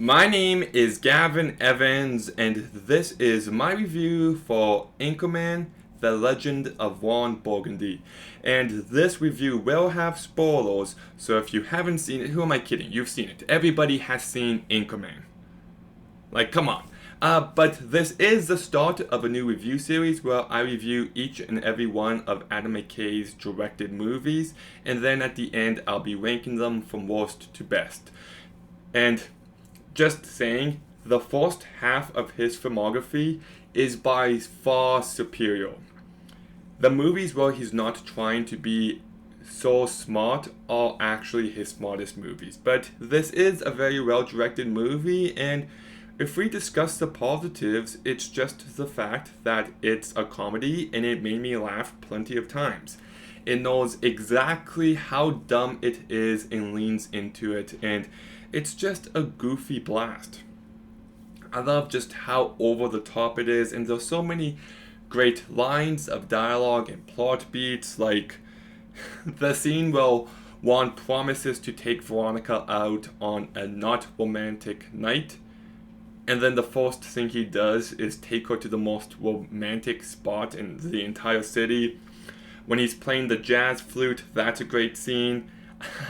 My name is Gavin Evans, and this is my review for Anchorman, The Legend of Ron Burgundy. And this review will have spoilers, so if you haven't seen it, who am I kidding? You've seen it. Everybody has seen Anchorman. Like, come on. But this is the start of a new review series where I review each and every one of Adam McKay's directed movies, and then at the end I'll be ranking them from worst to best. And just saying, the first half of his filmography is by far superior. The movies where he's not trying to be so smart are actually his smartest movies. But this is a very well directed movie, and if we discuss the positives, it's just the fact that it's a comedy and it made me laugh plenty of times. It knows exactly how dumb it is and leans into it, and it's just a goofy blast. I love just how over the top it is, and there's so many great lines of dialogue and plot beats, like the scene where Juan promises to take Veronica out on a not romantic night, and then the first thing he does is take her to the most romantic spot in the entire city. When he's playing the jazz flute, that's a great scene.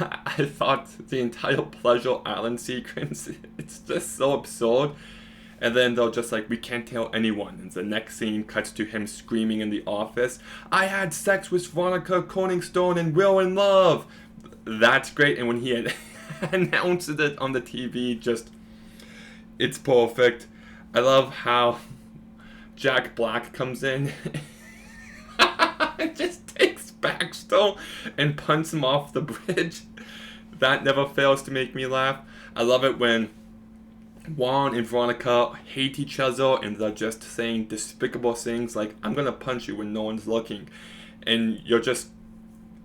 I thought the entire Pleasure Island sequence, it's just so absurd. And then they're just like, we can't tell anyone. And the next scene cuts to him screaming in the office, I had sex with Veronica Corningstone and we're in love. That's great. And when he had announced it on the TV, just, it's perfect. I love how Jack Black comes in. It just takes Baxter and punts him off the bridge. That never fails to make me laugh. I love it when Juan and Veronica hate each other and they're just saying despicable things like, I'm gonna punch you when no one's looking. And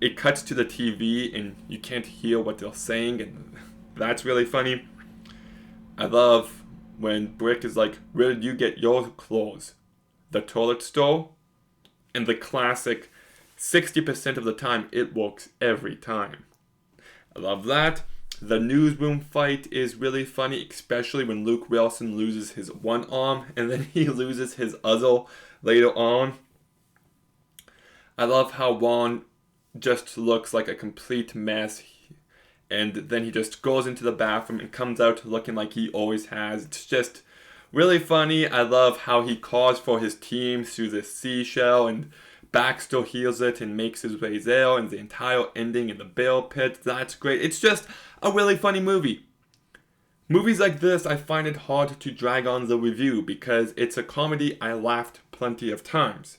it cuts to the TV and you can't hear what they're saying, and that's really funny. I love when Brick is like, where did you get your clothes? The toilet store? And the classic 60% of the time, it works every time. I love that. The newsroom fight is really funny, especially when Luke Wilson loses his one arm and then he loses his other later on. I love how Ron just looks like a complete mess, and then he just goes into the bathroom and comes out looking like he always has. It's just really funny. I love how he calls for his team through the seashell, and Baxter heals it and makes his way there, and the entire ending in the bale pit. That's great. It's just a really funny movie. Movies like this, I find it hard to drag on the review because it's a comedy I laughed plenty of times.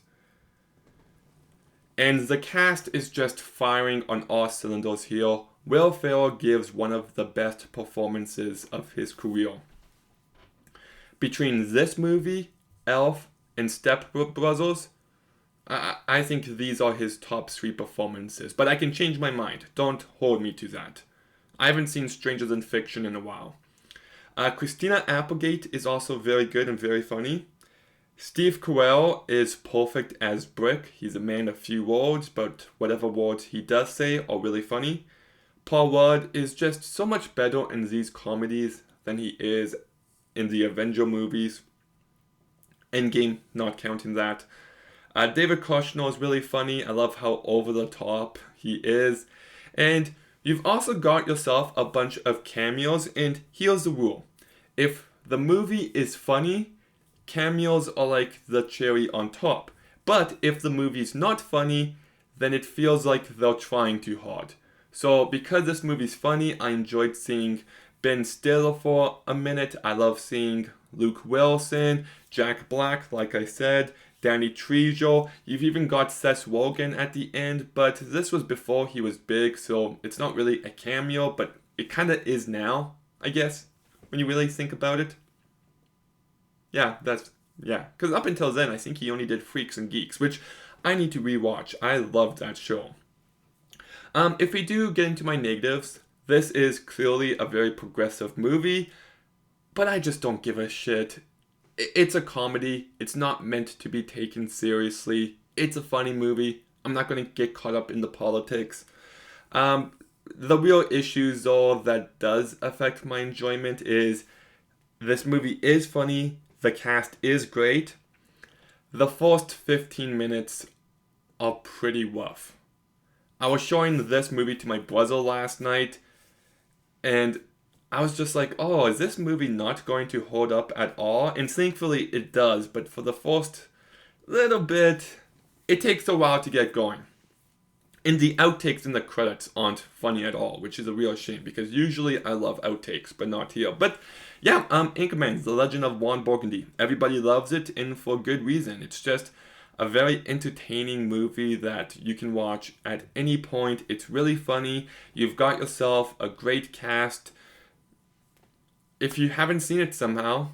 And the cast is just firing on all cylinders here. Will Ferrell gives one of the best performances of his career. Between this movie, Elf, and Step Brothers, I think these are his top 3 performances. But I can change my mind. Don't hold me to that. I haven't seen Stranger Than Fiction in a while. Christina Applegate is also very good and very funny. Steve Carell is perfect as Brick. He's a man of few words, but whatever words he does say are really funny. Paul Rudd is just so much better in these comedies than he is in the Avenger movies. Endgame, not counting that. David Koshner is really funny. I love how over the top he is. And you've also got yourself a bunch of cameos, and here's the rule. If the movie is funny, cameos are like the cherry on top. But if the movie's not funny, then it feels like they're trying too hard. So because this movie's funny, I enjoyed seeing Ben Stiller for a minute. I love seeing Luke Wilson, Jack Black, like I said, Danny Trejo. You've even got Seth Rogen at the end, but this was before he was big, so it's not really a cameo, but it kind of is now, I guess, when you really think about it. Yeah, because up until then, I think he only did Freaks and Geeks, which I need to rewatch. I loved that show. If we do get into my negatives, this is clearly a very progressive movie, but I just don't give a shit. It's a comedy. It's not meant to be taken seriously. It's a funny movie. I'm not going to get caught up in the politics. The real issues, though, that does affect my enjoyment is This movie is funny. The cast is great. The first 15 minutes are pretty rough. I was showing this movie to my brother last night, and I was just like, oh, is this movie not going to hold up at all? And thankfully it does, but for the first little bit, it takes a while to get going. And the outtakes in the credits aren't funny at all, which is a real shame because usually I love outtakes, but not here. But yeah, Anchorman, The Legend of Ron Burgundy. Everybody loves it, and for good reason. It's just a very entertaining movie that you can watch at any point. It's really funny. You've got yourself a great cast. If you haven't seen it somehow,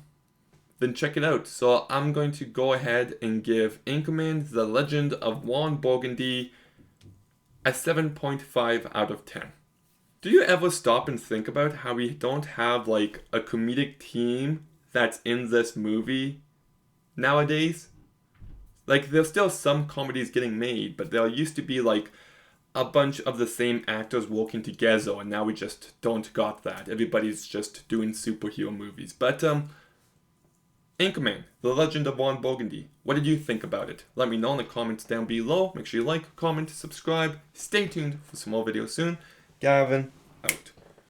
then check it out. So I'm going to go ahead and give Anchorman, The Legend of Ron Burgundy a 7.5 out of 10. Do you ever stop and think about how we don't have like a comedic team that's in this movie nowadays? Like there's still some comedies getting made, but there used to be like a bunch of the same actors working together, and now we just don't got that. Everybody's just doing superhero movies. But Anchorman, The Legend of Ron Burgundy. What did you think about it? Let me know in the comments down below. Make sure you like, comment, subscribe. Stay tuned for some more videos soon. Gavin, out.